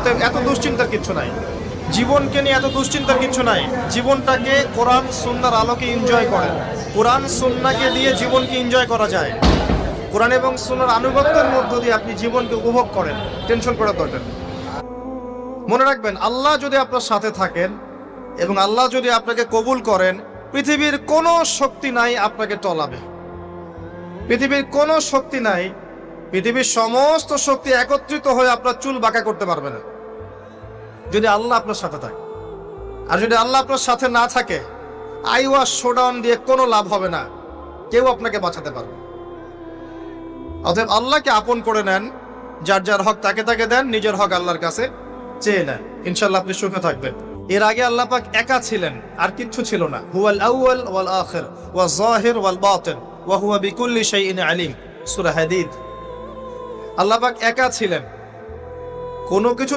অতএব এত দুশ্চিন্তার কিচ্ছু নাই, জীবনকে নিয়ে এত দুশ্চিন্তার কিচ্ছু নাই। জীবনটাকে কোরআন সুন্নাহর আলোকে এনজয় করেন। কোরআন সুন্নাহকে দিয়ে জীবনকে এনজয় করা যায়। কোরআন এবং সুন্নাহর আনুগত্যের মধ্য দিয়ে আপনি জীবনকে উপভোগ করেন, টেনশন করার দরকার নেই। মনে রাখবেন, আল্লাহ যদি আপনার সাথে থাকেন এবং আল্লাহ যদি আপনাকে কবুল করেন, পৃথিবীর কোনো শক্তি নাই আপনাকে টলাবে। পৃথিবীর কোনো শক্তি নাই, পৃথিবীর সমস্ত শক্তি একত্রিত হয়ে আপনার চুল বাঁকা করতে পারবে না, যদি আল্লাহ আপনার সাথে থাকে। আর যদি আল্লাহ আপনার সাথে না থাকে, আইওয়াস শোডাউন দিয়ে কোনো লাভ হবে না, কেউ আপনাকে বাঁচাতে পারবে। অতএব আল্লাহকে আপন করে নেন, যার যার হক তাকে তাকে দেন, নিজের হক আল্লাহর কাছে চেয়ে নেন, ইনশাআল্লাহ আপনি সুখে থাকবেন। এর আগে আল্লাহ পাক একা ছিলেন, আর কিচ্ছু ছিল না। হুয়াল আউয়াল ওয়াল আখির ওয়াজ যাহির ওয়াল বাতিন ওয়া হুয়া বিকুল্লি শাইইন আলিম, সূরা হাদীদ। আল্লাহ পাক একা ছিলেন, কোনো কিছু